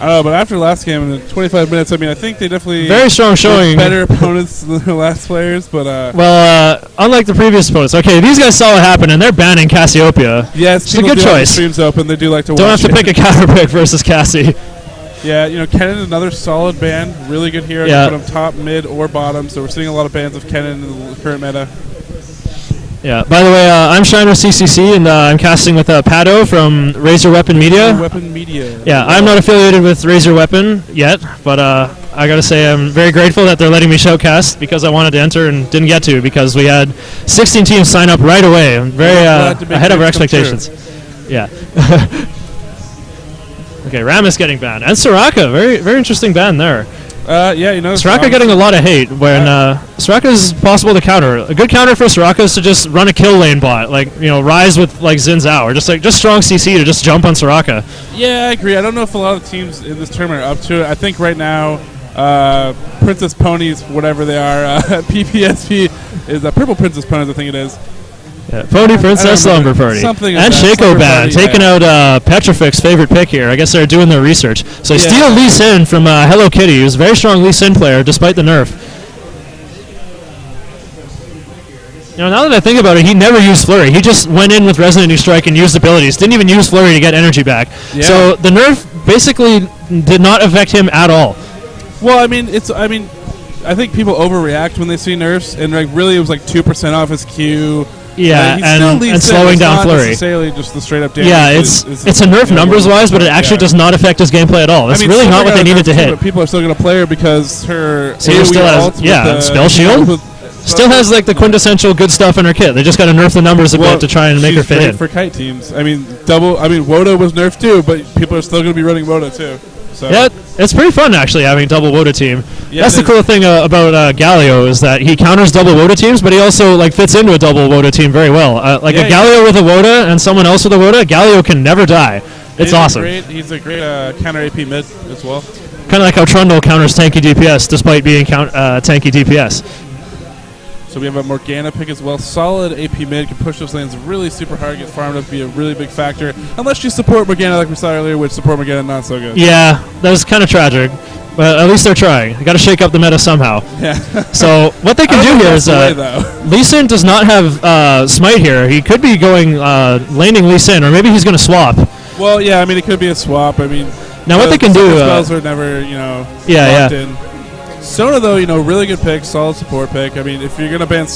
I don't know, but after the last game, in the 25 minutes, I mean, I think they definitely very strong showing. Better opponents than the last players, but well, unlike the previous opponents. Okay, these guys saw what happened, and they're banning Cassiopeia. Yes, it's a good choice. Streams open. They do like to. Don't watch have to pick a counter pick versus Cassie. Yeah, you know, Kennen, another solid ban, really good hero. Yeah. You put him top, mid, or bottom. So we're seeing a lot of bans of Kennen in the current meta. Yeah. By the way, I'm Shiner CCC, and I'm casting with Pado from RaiseYourWeaponMedia. RaiseYourWeaponMedia. Yeah, I'm not affiliated with RaiseYourWeapon yet, but I gotta say I'm very grateful that they're letting me showcast because I wanted to enter and didn't get to because we had 16 teams sign up right away. I'm very ahead of our expectations. Yeah. Okay, Ram is getting banned, and Soraka, very interesting ban there. Yeah, you know, Soraka getting a lot of hate when Soraka is possible to counter. A good counter for Soraka is to just run a kill lane bot, like, you know, Rise with like Xin Zhao, or just strong CC to just jump on Soraka. Yeah, I agree. I don't know if a lot of teams in this tournament are up to it. I think right now, Princess Ponies, whatever they are, PPSP is Purple Princess Ponies, I think it is. Yeah, Pony Princess Slumber Party. Something and Shaco Ban, taking out Petrifix's favorite pick here. I guess they're doing their research. So they steal Lee Sin from Hello Kitty, who's a very strong Lee Sin player, despite the nerf. You know, now that I think about it, he never used Flurry. He just went in with Resonant New Strike and used abilities. Didn't even use Flurry to get energy back. Yeah. So the nerf basically did not affect him at all. Well, I think people overreact when they see nerfs, and like really it was like 2% off his Q. Yeah, and slowing down Flurry. Necessarily just the straight up damage. Yeah, it's a nerf numbers wise, but it actually does not affect his gameplay at all. That's really not what they needed to hit. But people are still going to play her because her still has Spell Shield. Still has like the quintessential good stuff in her kit. They just got to nerf the numbers a bit to try and make her fit in. For kite teams, Woda was nerfed too, but people are still going to be running Woda too. So. Yeah, it's pretty fun actually having double Woda team. Yeah, that's the cool thing about Galio is that he counters double Woda teams, but he also like fits into a double Woda team very well. A Galio with a Woda and someone else with a Woda, Galio can never die. It's awesome. He's a great counter AP mid as well. Kind of like how Trundle counters tanky DPS despite being tanky DPS. So we have a Morgana pick as well. Solid AP mid, can push those lanes really super hard, get farmed up, be a really big factor. Unless you support Morgana like we saw earlier, which support Morgana not so good. Yeah, that was kind of tragic. But at least they're trying. They got to shake up the meta somehow. Yeah. So what they can do here is Lee Sin does not have Smite here. He could be going laning Lee Sin, or maybe he's going to swap. Well, yeah, I mean, it could be a swap. I mean, now what they can do... spells are never, locked in. Sona, though, really good pick, solid support pick. I mean, if you're going to ban...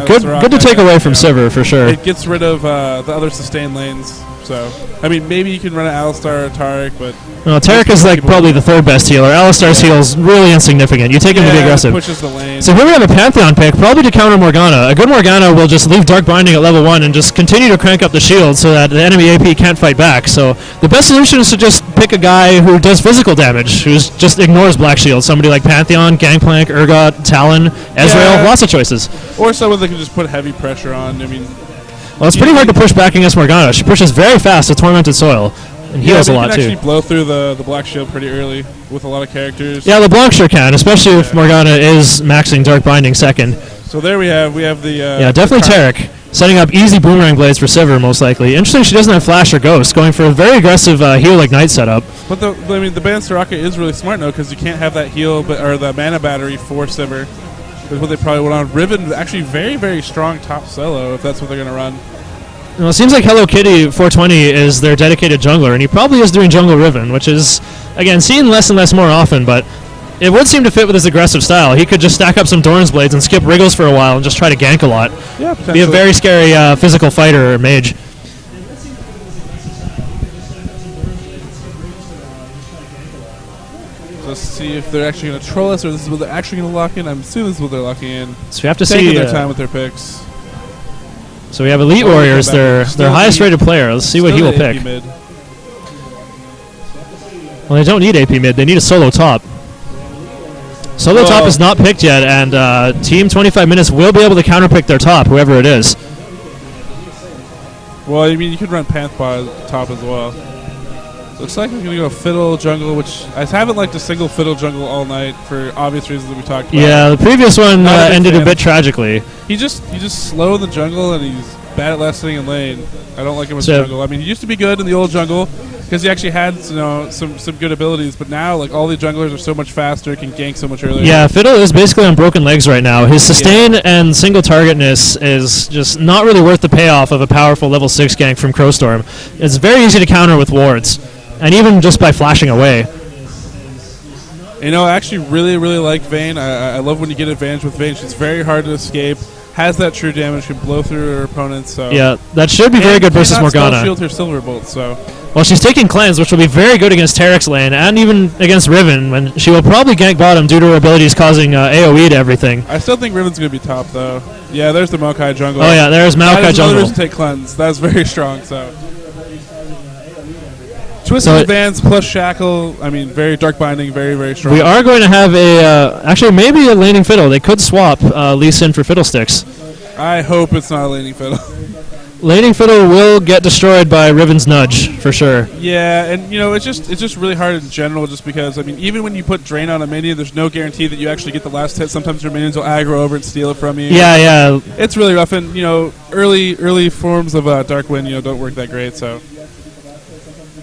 Good to take away from Sivir, for sure. It gets rid of the other sustain lanes. So, I mean, maybe you can run an Alistar or Taric, but... No, Taric is like probably the third best healer. Alistar's heal is really insignificant. You take him to be aggressive. Pushes the lane. So here we have a Pantheon pick, probably to counter Morgana. A good Morgana will just leave Dark Binding at level 1 and just continue to crank up the shield so that the enemy AP can't fight back. So the best solution is to just pick a guy who does physical damage, who just ignores Black Shield. Somebody like Pantheon, Gangplank, Urgot, Talon, Ezreal, lots of choices. Or someone that can just put heavy pressure on. I mean... Well, it's pretty hard to push back against Morgana. She pushes very fast with Tormented Soil. And heals a lot, too. You can actually blow through the Black Shield pretty early with a lot of characters. Yeah, LeBlanc sure can, especially if Morgana is maxing Dark Binding second. So there we have the... yeah, definitely Taric. Setting up easy Boomerang Blades for Sivir, most likely. Interesting she doesn't have Flash or Ghost, going for a very aggressive heal Ignite setup. But the ban Soraka is really smart, though, because you can't have that heal or the mana battery for Sivir. That's what they probably went on. Riven, actually very, very strong top solo, if that's what they're going to run. Well, it seems like Hello Kitty 420 is their dedicated jungler, and he probably is doing jungle Riven, which is, again, seen less and less more often, but it would seem to fit with his aggressive style. He could just stack up some Doran's Blades and skip Wriggles for a while and just try to gank a lot. Yeah, potentially. Be a very scary physical fighter or mage. Let's see if they're actually going to troll us, or this is what they're actually going to lock in. I'm assuming this is what they're locking in. So we have to Taking see their time with their picks. So we have Elite Warriors, their highest rated player. Let's see what he will pick. Mid. Well, they don't need AP mid. They need a solo top. Solo top is not picked yet, and Team 25 Minutes will be able to counterpick their top, whoever it is. Well, I mean, you could run Panthpa top as well. Looks like we're going to go Fiddle Jungle, which I haven't liked a single Fiddle Jungle all night for obvious reasons that we talked about. Yeah, the previous one ended a bit tragically. He's just slow in the jungle, and he's bad at last sitting in lane. I don't like him as jungle. I mean, he used to be good in the old jungle, because he actually had some good abilities, but now like all the junglers are so much faster, can gank so much earlier. Yeah, Fiddle is basically on broken legs right now. His sustain and single targetness is just not really worth the payoff of a powerful level 6 gank from Crowstorm. It's very easy to counter with wards, and even just by flashing away. I actually really like Vayne. I love when you get advantage with Vayne. She's very hard to escape. Has that true damage, can blow through her opponents. So yeah, that should be very good versus Morgana. Shield her Silver Bolt. So well, she's taking cleanse, which will be very good against Tarek's lane and even against Riven, when she will probably gank bottom due to her abilities causing AoE to everything. I still think Riven's going to be top though. Yeah, there's the Maokai jungle. Oh yeah, there's Maokai jungle. That is take cleanse. That's very strong. So. Twisted Advance plus Shackle, very Dark Binding, very strong. We are going to have actually maybe a laning Fiddle. They could swap Lee Sin for Fiddlesticks. I hope it's not a laning Fiddle. Laning Fiddle will get destroyed by Riven's Nudge, for sure. Yeah, and it's just really hard in general just because, even when you put Drain on a minion, there's no guarantee that you actually get the last hit. Sometimes your minions will aggro over and steal it from you. Yeah. It's really rough, and, early forms of Dark Wind, don't work that great, so...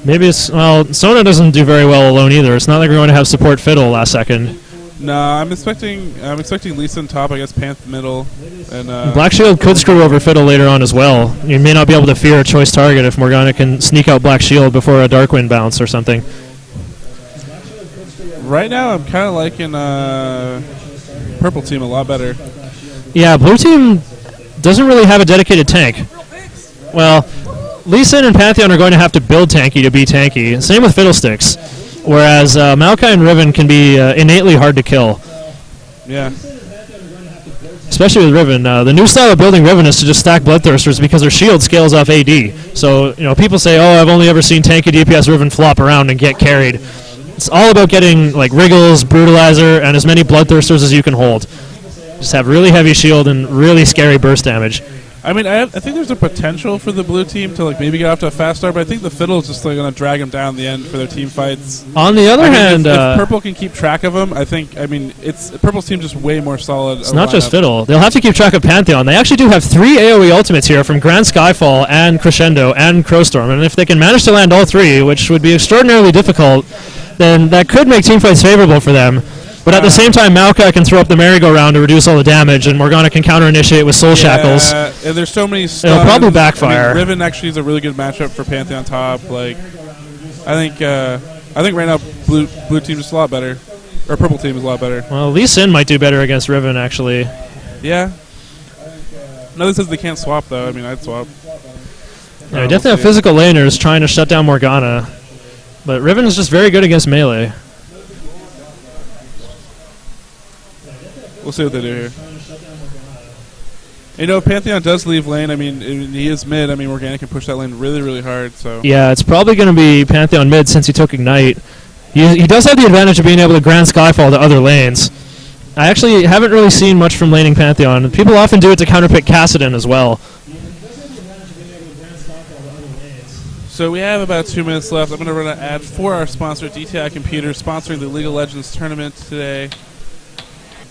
Maybe Sona doesn't do very well alone either. It's not like we're going to have support Fiddle last second. No, I'm expecting Lee Sin top, I guess Panth middle, and Black Shield could screw over Fiddle later on as well. You may not be able to fear a choice target if Morgana can sneak out Black Shield before a Darkwind bounce or something. Right now, I'm kind of liking purple team a lot better. Yeah, blue team doesn't really have a dedicated tank. Well, Lee Sin and Pantheon are going to have to build tanky to be tanky. Same with Fiddlesticks. Whereas Maokai and Riven can be innately hard to kill. Yeah. Especially with Riven. The new style of building Riven is to just stack Bloodthirsters because their shield scales off AD. So, people say, oh, I've only ever seen tanky DPS Riven flop around and get carried. It's all about getting like Wriggles, Brutalizer, and as many Bloodthirsters as you can hold. Just have really heavy shield and really scary burst damage. I think there's a potential for the blue team to maybe get off to a fast start, but I think the Fiddle is just going to drag them down the end for their team fights. On the other hand, if Purple can keep track of them, it's Purple's team just way more solid. It's not just Fiddle. They'll have to keep track of Pantheon. They actually do have 3 AoE ultimates here from Grand Skyfall and Crescendo and Crowstorm, and if they can manage to land all 3, which would be extraordinarily difficult, then that could make team fights favorable for them. But at the same time, Maokai can throw up the merry-go-round to reduce all the damage, and Morgana can counter-initiate with Soul Shackles. And there's so many stuns. It'll probably backfire. Riven actually is a really good matchup for Pantheon top. I think right now blue team is a lot better, or purple team is a lot better. Well, Lee Sin might do better against Riven, actually. Yeah. No, this says they can't swap though. I'd swap. Yeah, we definitely have physical laners trying to shut down Morgana, but Riven is just very good against melee. We'll see what they do here. If Pantheon does leave lane, he is mid. Morgana can push that lane really hard. So yeah, it's probably going to be Pantheon mid since he took Ignite. He does have the advantage of being able to Grand Skyfall to other lanes. I actually haven't really seen much from laning Pantheon. People often do it to counterpick Kassadin as well. So we have about 2 minutes left. I'm going to run an ad for our sponsor, DTI Computers, sponsoring the League of Legends tournament today.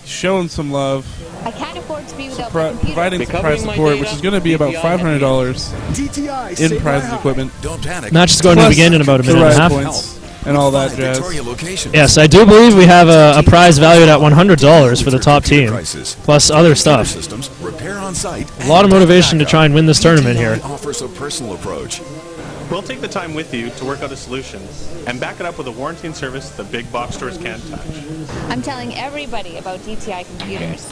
Showing some love. I can't afford to be without my computer. Providing some prize support, which is going to be about $500 in prizes equipment. Match is going to begin in about a minute and a half. Points and all that jazz. Yes, I do believe we have a prize valued at $100 for the top team, plus other stuff. A lot of motivation to try and win this tournament here. We'll take the time with you to work out a solution and back it up with a warranty and service the big box stores can't touch. I'm telling everybody about DTI Computers.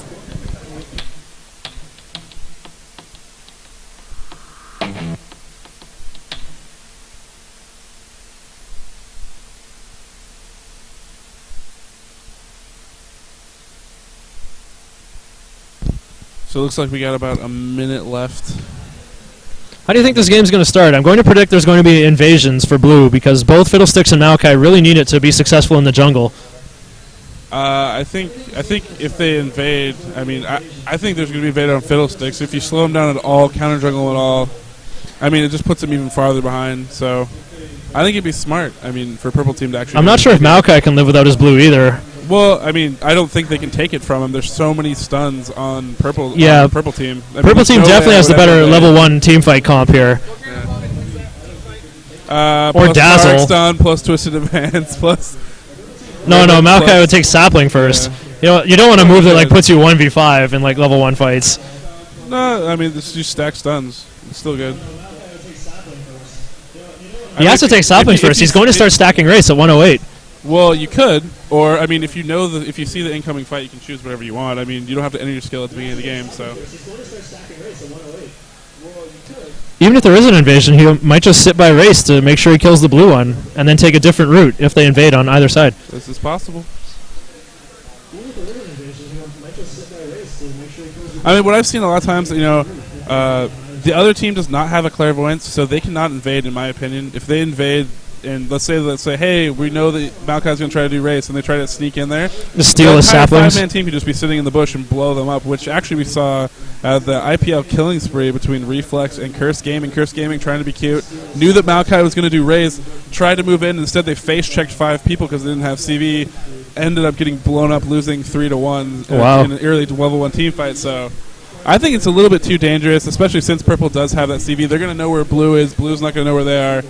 So it looks like we got about a minute left. How do you think this game's going to start? I'm going to predict there's going to be invasions for blue because both Fiddlesticks and Maokai really need it to be successful in the jungle. I think if they invade, I think there's going to be invade on Fiddlesticks. If you slow them down at all, counter jungle at all, it just puts them even farther behind. So I think it'd be smart. For purple team to actually. I'm not sure if Maokai can live without his blue either. Well, I don't think they can take it from him. There's so many stuns on purple. Yeah, on purple team. Purple team definitely has the better level 1 team fight comp here. Yeah. plus Dazzle. Dark Stun, plus Twisted Advance, plus... No, Maokai would take Sapling first. Yeah. You don't want to move that like puts you 1v5 in like level 1 fights. No, I mean, this just stack stuns. It's still good. He has to take Sapling first. He's going to start stacking race at 108. Well, you could, or I mean, if you know if you see the incoming fight, you can choose whatever you want. I mean, you don't have to enter your skill at the beginning of the game, so. Even if there is an invasion, he might just sit by race to make sure he kills the blue one, and then take a different route if they invade on either side. This is possible. I mean, what I've seen a lot of times, the other team does not have a clairvoyance, so they cannot invade, in my opinion. If they invade, and let's say, hey, we know that Maokai's going to try to do race, and they try to sneak in there. Just steal his saplings. 5-man team could just be sitting in the bush and blow them up, which actually we saw the IPL killing spree between Reflex and Curse Gaming. Curse Gaming, trying to be cute, knew that Maokai was going to do race, tried to move in. Instead, they face-checked 5 people because they didn't have CV. Ended up getting blown up, losing 3-1 in an early level 1 team fight. So I think it's a little bit too dangerous, especially since Purple does have that CV. They're going to know where Blue is. Blue's not going to know where they are.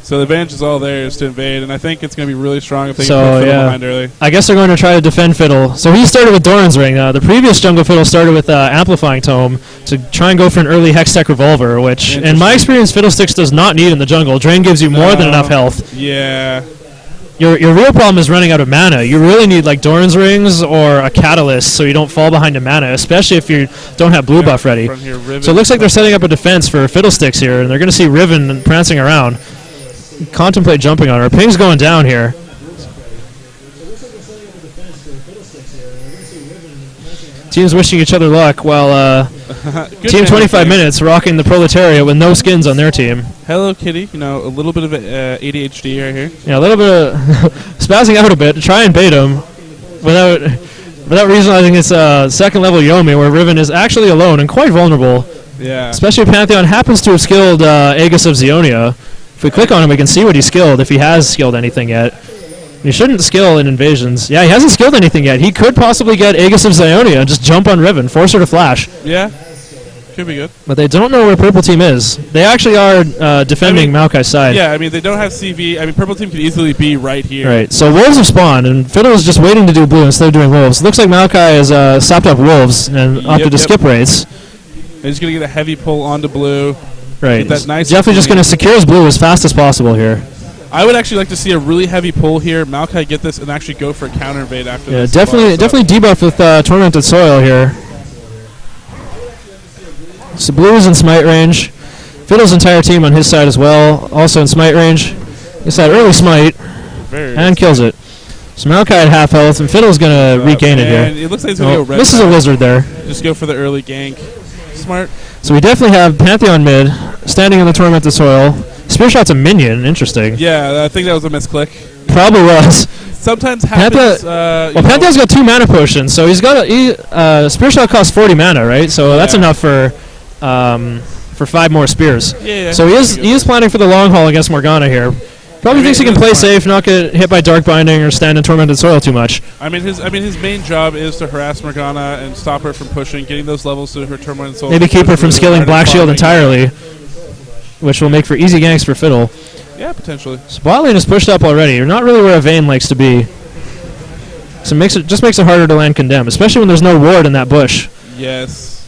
So the advantage is all theirs to invade, and I think it's going to be really strong if they can put Fiddle behind early. I guess they're going to try to defend Fiddle. So he started with Doran's Ring. The previous Jungle Fiddle started with Amplifying Tome to try and go for an early Hextech Revolver, which, in my experience, Fiddlesticks does not need in the jungle. Drain gives you more than enough health. Yeah. Your real problem is running out of mana. You really need like Doran's Rings or a Catalyst so you don't fall behind in mana, especially if you don't have blue buff ready. So it looks like they're setting up a defense for Fiddlesticks here, and they're going to see Riven prancing around. Contemplate jumping on her. Ping's going down here. Teams wishing each other luck while Team 25 Minutes rocking the Proletariat with no skins on their team. Hello Kitty, a little bit of ADHD right here. Yeah, a little bit of spazzing out a bit to try and bait him without realizing it's second level Yomi where Riven is actually alone and quite vulnerable. Yeah. Especially if Pantheon happens to have skilled Aegis of Zeonia. If we click on him, we can see what he's skilled, if he has skilled anything yet. He shouldn't skill in invasions. Yeah, he hasn't skilled anything yet. He could possibly get Aegis of Zeonia and just jump on Riven, force her to flash. Yeah, could be good. But they don't know where Purple Team is. They actually are defending Maokai's side. Yeah, I mean, they don't have CV. I mean, Purple Team could easily be right here. Right, so Wolves have spawned, and Fiddle is just waiting to do blue instead of doing Wolves. Looks like Maokai has stopped up Wolves and opted to skip raids. He's going to get a heavy pull onto blue. Right. That nice definitely just going to secure his blue as fast as possible here. I would actually like to see a really heavy pull here. Maokai get this and actually go for a counter invade after this. Yeah, definitely debuff with Tormented Soil here. So blue is in smite range. Fiddle's entire team on his side as well, also in smite range. His side early smite and kills it. So Maokai at half health, and Fiddle's going to regain it here. It looks like he's going to go red. This is a wizard there. Just go for the early gank. Smart. So we definitely have Pantheon mid, standing on the Tormented Soil. Spear Shot's a minion, interesting. Yeah, I think that was a misclick. Probably was. Sometimes happens. Pantheon's got 2 mana potions, so he's got Spear Shot costs 40 mana, right? So that's enough for 5 more spears. Yeah. So he is planning for the long haul against Morgana here. Probably thinks he can play safe, not get hit by Dark Binding or stand in Tormented Soil too much. I mean his main job is to harass Morgana and stop her from pushing, getting those levels to her Tormented Soil. Maybe keep her from skilling Black Shield entirely, which will make for easy ganks for Fiddle. Yeah, potentially. So bot lane is pushed up already. You're not really where a Vayne likes to be. So it just makes it harder to land Condemn, especially when there's no ward in that bush. Yes.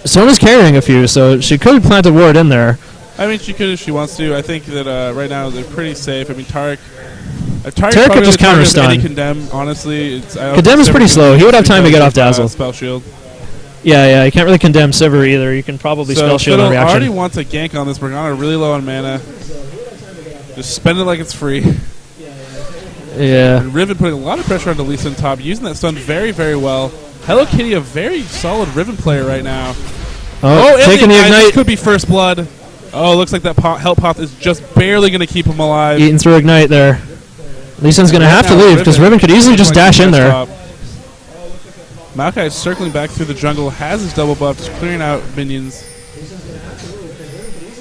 Sona's carrying a few, so she could plant a ward in there. I mean, she could if she wants to. I think that right now they're pretty safe. I mean, Tarek could just counter stun. Condemn, honestly. Condemn is pretty slow. He would have time to get off Dazzle. Spell shield. Yeah, you can't really condemn Sivir either. You can probably spell shield on reaction. Already wants a gank on this Morgana, really low on mana. Just spend it like it's free. Yeah. And Riven putting a lot of pressure on Delisa on top, using that stun very, very well. Hello Kitty, a very solid Riven player right now. Taking the ignite. This could be first blood. Oh, looks like that Help Path is just barely going to keep him alive. Eating through ignite there. Lee Sin's going to have to leave because Riven could easily just dash in there. Maokai is circling back through the jungle, has his double buff, just clearing out minions.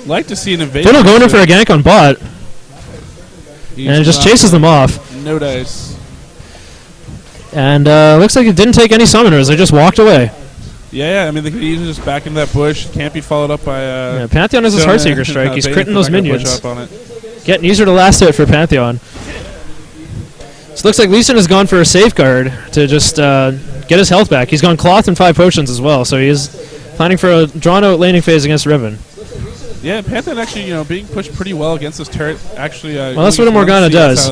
Like to see an invasion. Fiddle going in for a gank on bot. And it just chases them off. No dice. And looks like it didn't take any summoners. They just walked away. Yeah, I mean, they could easily just back into that bush. Can't be followed up by... Pantheon has his Heartseeker strike. He's critting those minions. Getting easier to last hit for Pantheon. So looks like Lee Sin has gone for a safeguard to just get his health back. He's gone cloth and 5 potions as well, so he is planning for a drawn-out laning phase against Riven. Yeah, Pantheon actually, being pushed pretty well against this turret. Actually, well, that's what a Morgana does.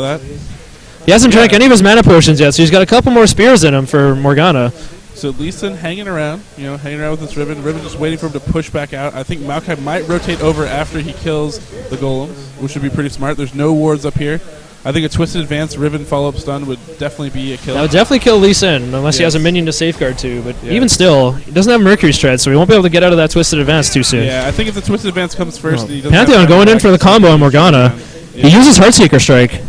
He hasn't drank any of his mana potions yet, so he's got a couple more spears in him for Morgana. So Lee Sin hanging around with this Riven. Riven just waiting for him to push back out. I think Maokai might rotate over after he kills the golems, which would be pretty smart. There's no wards up here. I think a Twisted Advance Riven follow-up stun would definitely be a kill. That would definitely kill Lee Sin, unless he has a minion to safeguard too. But even still, he doesn't have Mercury Stride, so he won't be able to get out of that Twisted Advance too soon. Yeah, I think if the Twisted Advance comes first, he doesn't Pantheon going in for the combo on Morgana. He uses Heartseeker Strike.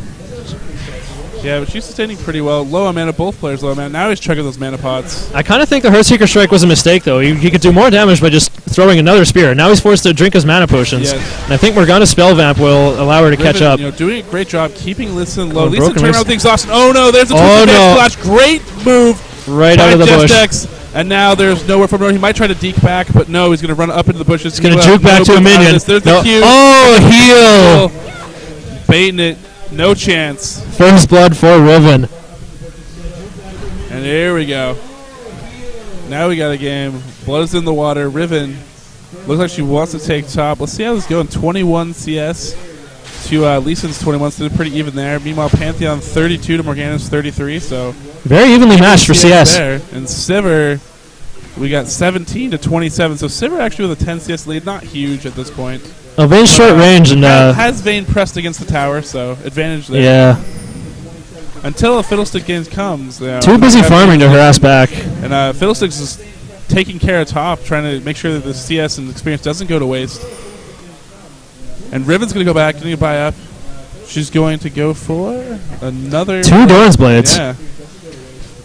Yeah, but she's sustaining pretty well. Low on mana, both players low on mana. Now he's chugging those mana pots. I kind of think the Heartseeker Strike was a mistake, though. He could do more damage by just throwing another spear. Now he's forced to drink his mana potions. Yes. And I think Morgana's Spell Vamp will allow her to catch up. Doing a great job keeping Lee Sin low. Oh, Lee Sin broken turn around with the exhaustion. Oh no, there's a Twisted Advance Flash. Great move. Right out of the bush. Dex. And now there's nowhere from where he might try to deke back, but no, he's going to run up into the bushes. He's going to juke back to a minion. There's the Q. Oh, heal! Baiting it. No chance. First blood for Riven. And here we go. Now we got a game. Blood is in the water. Riven looks like she wants to take top. Let's see how this is going. 21 CS to Lee Sin's 21, so they're pretty even there. Meanwhile, Pantheon 32 to Morgana's 33, so very evenly matched for CS. There. And Sivir, we got 17 to 27, so Sivir actually with a 10 CS lead. Not huge at this point. Vayne's short range and has Vayne pressed against the tower, so advantage there. Yeah. Until a Fiddlestick game comes. Too busy farming to harass back. And Fiddlesticks is taking care of top, trying to make sure that the CS and experience doesn't go to waste. And Riven's going to go back, going to buy up. She's going to go for another 2 Doran's Blades. Yeah.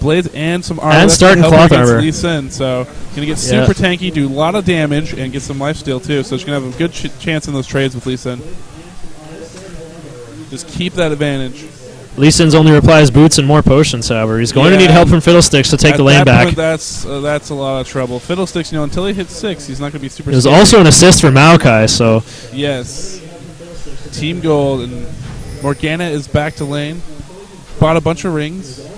Blades and some armor. And starting cloth armor. Lee Sin, so going to get super tanky, do a lot of damage, and get some lifesteal too. So she's going to have a good chance in those trades with Lee Sin. Just keep that advantage. Lee Sin's only replies boots and more potions, however. He's going to need help from Fiddlesticks to take the lane back. Point, that's a lot of trouble. Fiddlesticks, until he hits 6, he's not going to be super There's scary. also an assist for Maokai, so... Yes. Team Gold, and Morgana is back to lane. Bought a bunch of rings.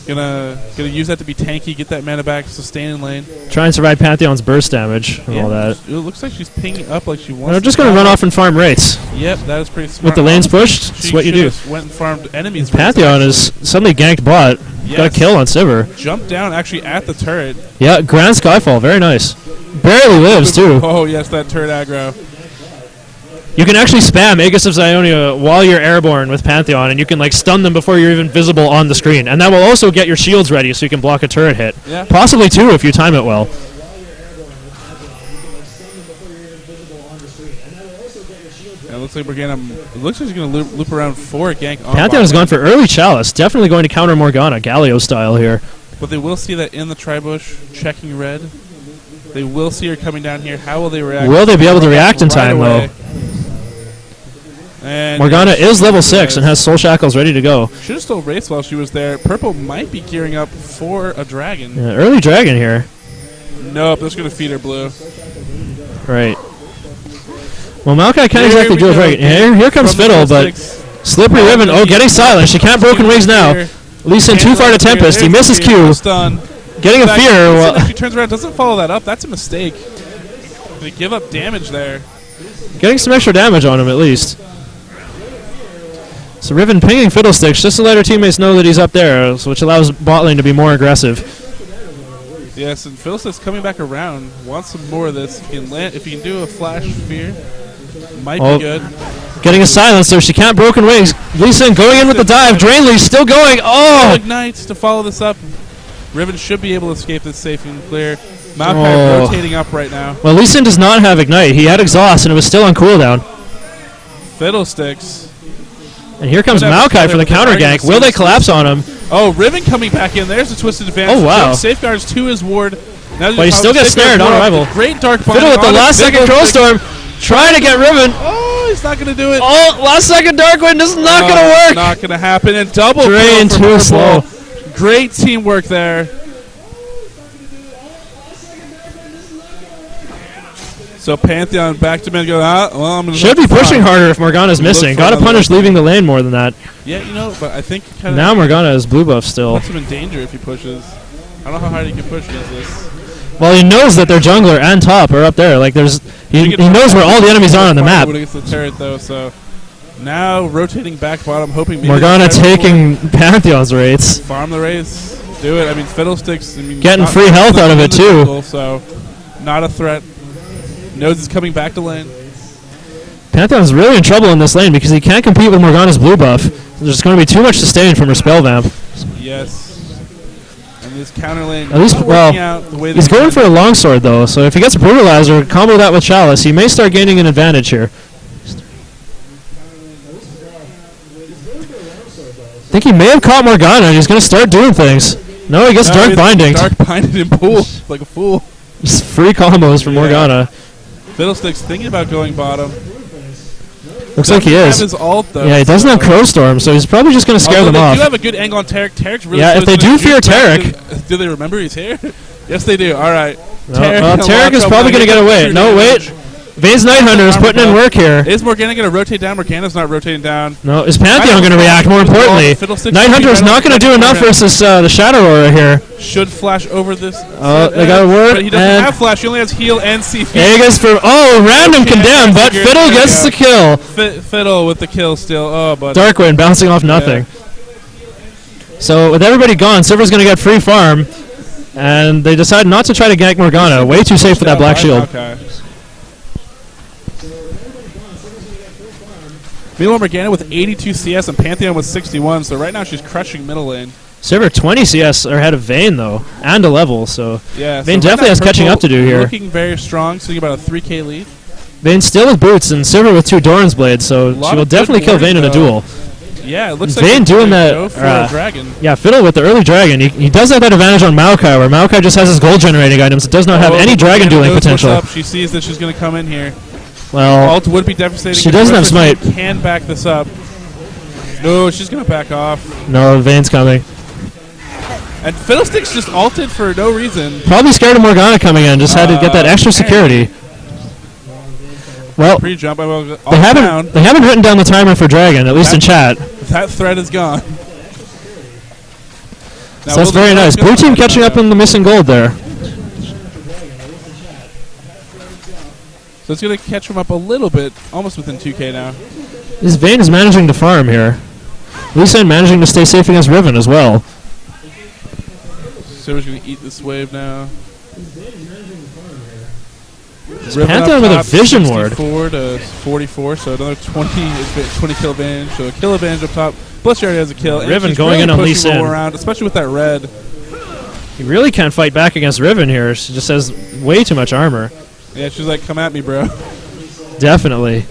Gonna use that to be tanky, get that mana back, sustain in lane. Try and survive Pantheon's burst damage and all that. It looks like she's pinging up like she wants. They're just going to run off and farm rates. Yep, that is pretty smart. With the lanes pushed, that's what you do. Went and farmed enemies. Pantheon is suddenly ganked bot. Yes. Got a kill on Sivir. Jumped down actually at the turret. Yeah, Grand Skyfall, very nice. Barely lives too. Oh yes, that turret aggro. You can actually spam Aegis of Zionia while you're airborne with Pantheon, and you can stun them before you're even visible on the screen. And that will also get your shields ready so you can block a turret hit. Yeah. Possibly 2 if you time it well. Yeah, it looks like Morgana. It looks like she's going to loop around 4 gank on. Pantheon has gone for early Chalice. Definitely going to counter Morgana, Galio style here. But they will see that in the tri-bush, checking red. They will see her coming down here. How will they react? Will they be able to react in time, though? And Morgana is level 6 and has Soul Shackles ready to go. Should have still raced while she was there. Purple might be gearing up for a dragon. Yeah, early dragon here. Nope, that's going to feed her blue. Right. Well, Maokai can't exactly do it right. Here comes Fiddle, but Slippery Ribbon. Oh, getting silent. She can't Broken Wings now. Lee Sin too far to Tempest. He misses Q. Getting a fear. Well, she turns around, doesn't follow that up. That's a mistake. They give up damage there. Getting some extra damage on him at least. So Riven pinging Fiddlesticks just to let her teammates know that he's up there, which allows bot lane to be more aggressive. Yes, and Fiddlesticks coming back around. Wants some more of this. If he can do a flash spear, might be good. Getting a silencer. She can't Broken Wings. Lee Sin going in with the dive. Drainly still going. Oh! Ignites to follow this up. Riven should be able to escape this safe and clear. Maokai rotating up right now. Well, Lee Sin does not have Ignite. He had Exhaust, and it was still on cooldown. Fiddlesticks. And here comes Maokai for the counter gank. Will they collapse on him? Oh, Riven coming back in. There's a twisted advance. Oh, wow. Safeguards to his ward. But he still gets snared on arrival. Great dark Fiddle with the last second Troll Storm. Trying to get Riven. Oh, he's not going to do it. Oh, last second Dark Wind is not going to work. Not going to happen. And double Drain too slow. Great teamwork there. So Pantheon back to mid going, well, I'm going to Should be pushing harder if Morgana's missing. Got to punish leaving the lane more than that. Yeah, you know, but I think kind of now Morgana is blue buff still. Puts him in danger if he pushes. I don't know how hard he can push against this. Well, he knows that their jungler and top are up there. Like he knows where all the enemies are on the map. Against the turret though, so now rotating back bottom, hoping maybe Morgana taking Pantheon's rates. Farm the race, do it. I mean, Fiddlesticks. I mean, getting free health out of it too. Jungle, so not a threat. Knows he's coming back to lane. Pantheon's really in trouble in this lane because he can't compete with Morgana's blue buff. There's going to be too much sustain from her spell vamp. Yes. And this counter lane. At least, well, he's going for a longsword though. So if he gets brutalizer, combo that with Chalice, he may start gaining an advantage here. I think he may have caught Morgana and he's going to start doing things. No, he gets Dark Binding. Dark Binded in pool like a fool. Just free combos from Morgana. Fiddlesticks thinking about going bottom. Looks like he is. His ult, though, yeah, he doesn't have Crow Storm, so he's probably just going to scare them off. They do have a good angle on Tarek. Tarek's really if they do fear Tarek. Do they remember he's here? Yes, they do. All right. Tarek is probably going to get away. No, wait. Vayne's Nighthunter is putting in work here. Is Morgana going to rotate down? Morgana's not rotating down. No, is Pantheon going to react, more importantly? Nighthunter is not going to do enough versus the Shadow Aura here. Should flash over this. They got a word. But he doesn't have flash. He only has heal and CP. Aegis for, random condemn, but Fiddle gets the kill. Fiddle with the kill still. Oh, but Darkwind bouncing off nothing. Yeah. So with everybody gone, Silver's going to get free farm. And they decide not to try to gank Morgana. Way too safe for that black shield. Okay. Meanwhile, Morgana with 82 CS and Pantheon with 61, so right now she's crushing middle lane. Silver 20 CS are ahead of Vayne, though, and a level, so yeah, Vayne definitely has catching up to do here. Looking very strong, sitting about a 3k lead. Vayne still with boots, and Silver with 2 Doran's blades, so she will definitely kill Vayne in a duel. Yeah, it looks Vayne like doing that. Go for a dragon. Yeah, Fiddle with the early dragon. He does have that advantage on Maokai, where Maokai just has his gold generating items. It does not have any dragon dueling potential. She sees that she's going to come in here. Well, ult would be devastating. She doesn't have smite. Can back this up. No, she's going to back off. No, Vayne's coming. And Fiddlesticks just ulted for no reason. Probably scared of Morgana coming in. Just had to get that extra security. Well, pre-jump. They haven't written down the timer for dragon, at least in chat. That threat is gone. So that's very nice. Blue team catching up on the missing gold there. So it's going to catch him up a little bit, almost within 2k now. This Vayne is managing to farm here. Lucian managing to stay safe against Riven as well. Silver's going to eat this wave now. Pantheon with a vision ward. 64 to 44, so another 20 kill advantage. So a kill advantage up top. Plus she already has a kill. Riven going in on Lee Sin. Around, especially with that red. He really can't fight back against Riven here. She just has way too much armor. Yeah, she's like, come at me, bro. Definitely.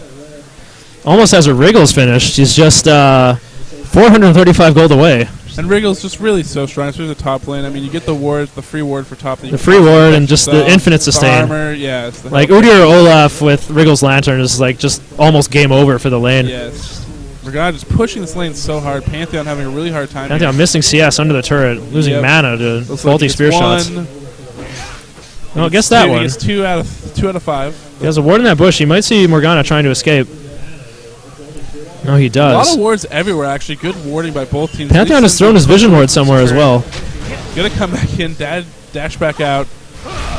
Almost has her Wriggles finished. She's just 435 gold away. And Wriggle's just really so strong, especially the top lane. I mean, you get the ward, the free ward for top. The free ward and just the infinite sustain. The armor, yeah. Like Udyr or Olaf with Wriggle's Lantern is like just almost game over for the lane. Yes. Morgana just pushing this lane so hard. Pantheon having a really hard time. Pantheon missing CS under the turret, losing mana to faulty spear shots. No, guess that one. It's 2 out of 5. He has a ward in that bush. He might see Morgana trying to escape. No, he does. A lot of wards everywhere, actually. Good warding by both teams. Pantheon has thrown his vision ward somewhere as well. Gonna come back in, dash back out,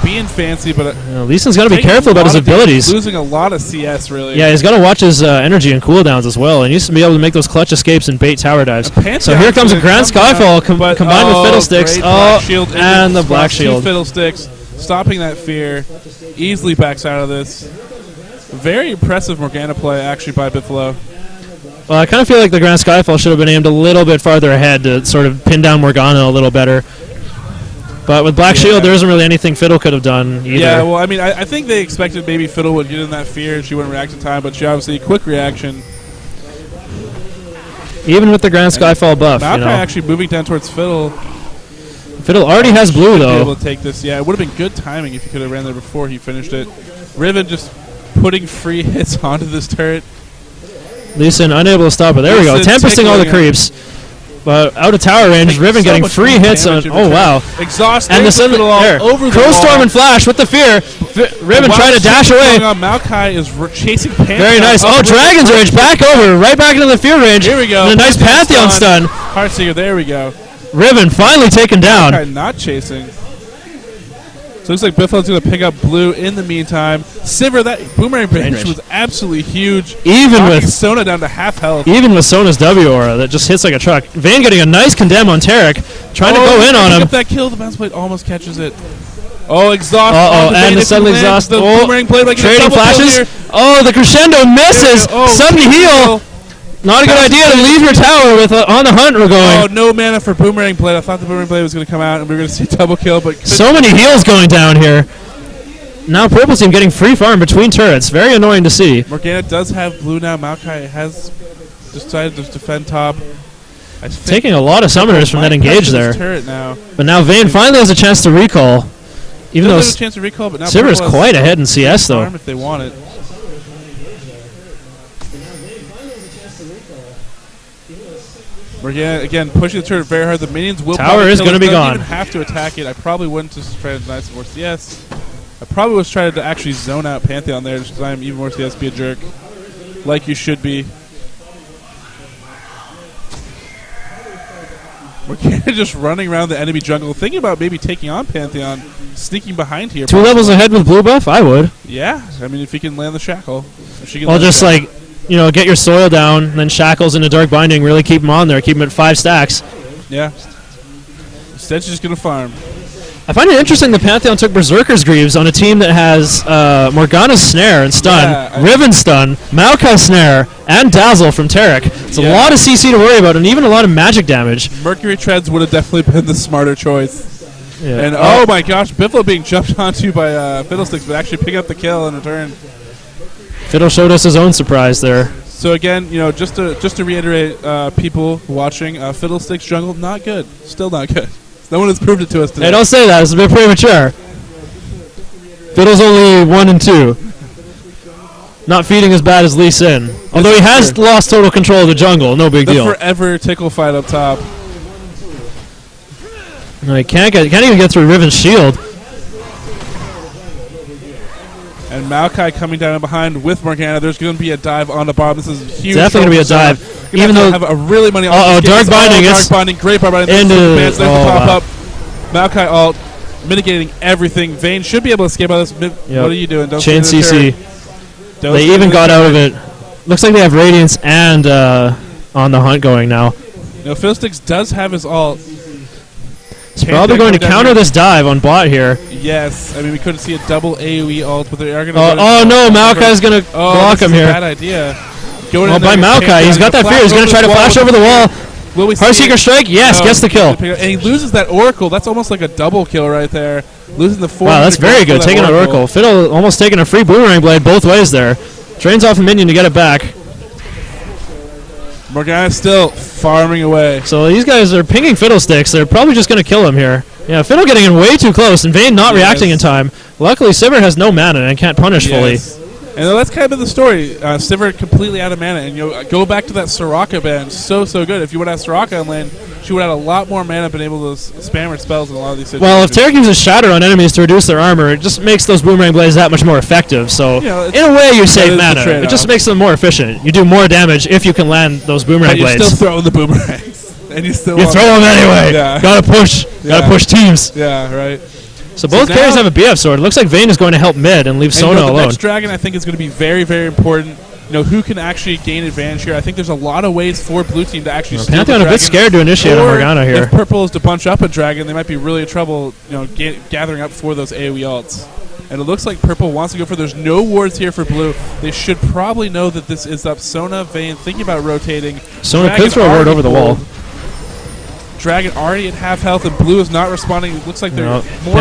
being fancy, but Lee Sin's got to be careful about his abilities. Losing a lot of CS, really. Yeah, he's got to watch his energy and cooldowns as well. And he needs to be able to make those clutch escapes and bait tower dives. So here comes a Grand Skyfall combined with Fiddlesticks. And the Black Shield. Fiddlesticks, stopping that fear, easily backs out of this. Very impressive Morgana play, actually, by Biflo. Well, I kind of feel like the Grand Skyfall should have been aimed a little bit farther ahead to sort of pin down Morgana a little better. But with Black Shield, there isn't really anything Fiddle could have done either. Yeah, well, I mean, I think they expected maybe Fiddle would get in that fear and she wouldn't react in time, but she obviously, quick reaction. Even with the Grand Skyfall buff, Maokai actually moving down towards Fiddle. Fiddle already has blue, though. Able to take this. Yeah, it would have been good timing if he could have ran there before he finished it. Riven just putting free hits onto this turret. Lee Sin unable to stop it. There we go. Tempesting all the creeps. but out of tower range. Riven getting free hits on. Oh wow! Exhaust and the sun all there. over the Crow Storm wall. and Flash with the fear. Riven trying to dash away. Maokai is chasing Pantheon. Very nice. Oh, Dragon's Rage back over, right back into the fear range. Here we go. And a nice Pantheon stun. Heartseeker, there we go. Riven finally taken down. Maokai not chasing. So it looks like Biffle's going to pick up blue in the meantime. Sivir, that boomerang range was absolutely huge. Even with Sona down to half health. Even with Sona's W aura that just hits like a truck. Vayne getting a nice condemn on Tarek, trying to go in on him. Up that kill, the bounce blade almost catches it. Oh, exhaust. And the sudden exhaust. The boomerang blade like trading flashes. Oh, the crescendo misses. Sudden heal. Not a good idea to leave your tower with on the hunt we're going. Oh, no mana for boomerang blade. I thought the boomerang blade was going to come out and we were going to see double kill, but so many heals going down here. Now purple team getting free farm between turrets. Very annoying to see. Morgana does have blue now. Maokai has decided to defend top. Taking a lot of summoners from that engage there. Turret now. But now Vayne finally has a chance to recall. Even though a chance to recall, but now Sivir is quite ahead in CS though. If they want it. Morgana again pushing the turret very hard. The minions will. Tower is going to be gone. Even have to attack it. I probably wouldn't just try to deny some more CS. I probably was trying to actually zone out Pantheon there just because I'm even more CS. Be a jerk, like you should be. Morgana just running around the enemy jungle, thinking about maybe taking on Pantheon, sneaking behind here. 2 levels ahead with blue buff, I would. Yeah, I mean if he can land the shackle. If she can well, just like, you know, get your soil down, and then shackles into dark binding, really keep him on there, keep him at 5 stacks. Yeah. Instead, she's just going to farm. I find it interesting that Pantheon took Berserker's Greaves on a team that has Morgana's Snare and Stun, Riven Stun, Maokai Snare, and Dazzle from Tarek. It's a lot of CC to worry about, and even a lot of magic damage. Mercury Treads would have definitely been the smarter choice. Yeah. And oh my gosh, Bifflo being jumped onto by Fiddlesticks, but actually pick up the kill in return. Fiddle showed us his own surprise there. So again, you know, just to reiterate, people watching, Fiddlesticks jungle not good, still not good. No one has proved it to us today. Hey, don't say that. It's a bit premature. Fiddle's only 1 and 2. Not feeding as bad as Lee Sin. Although he has lost total control of the jungle. No big deal. The forever tickle fight up top. No, he can't even get through Riven's shield. And Maokai coming down behind with Morgana. There's going to be a dive on the bottom. This is huge. Definitely going to be a dive. Even though have a really money. Dark binding. Dark binding. Great bar binding. Into pop up. Maokai ult, mitigating everything. Vayne should be able to escape out of this. What are you doing? Don't chain CC. They even got out of it. Looks like they have Radiance and on the hunt going now. You know, Fiddlesticks does have his ult. He's probably going to counter this dive on bot here. Yes, I mean we couldn't see a double AoE ult, but they are going to. Oh no, Maokai's going to block him here. Bad idea. Well, by Maokai, he's got that fear. He's going to try to flash over the wall. Will we Heartseeker strike? Yes, gets the kill. And he loses that Oracle. That's almost like a double kill right there. Losing the 4. Wow, that's very good. Taking an Oracle. Fiddle almost taking a free boomerang blade both ways there. Drains off a minion to get it back. Morgana still farming away. So these guys are pinging Fiddlesticks. They're probably just going to kill him here. Yeah, Fiddle getting in way too close, and Vayne not reacting in time. Luckily, Sivir has no mana and can't punish fully. And that's kind of the story. Sivir completely out of mana, and you go back to that Soraka ban. So good. If you would have Soraka on lane, she would have had a lot more mana, been able to spam her spells in a lot of these situations. Well, if Tarek uses Shatter on enemies to reduce their armor, it just makes those boomerang blades that much more effective. So in a way, you save mana. It just makes them more efficient. You do more damage if you can land those boomerang blades. You're still throwing the boomerangs, and you throw them anyway. Yeah. Gotta push. Gotta push teams. Yeah, right. So both carries have a BF sword. It looks like Vayne is going to help mid and leave Sona alone. The next dragon, I think, is going to be very, very important. You know, who can actually gain advantage here? I think there's a lot of ways for blue team to actually steal Pantheon a bit scared to initiate on Morgana here. If purple is to bunch up a dragon, they might be really in trouble, you know, gathering up for those AoE ults. And it looks like purple wants to go for. There's no wards here for blue. They should probably know that this is up. Sona, Vayne, thinking about rotating. Sona could throw a ward over the wall. Dragon already at half health, and blue is not responding. It looks like they're more.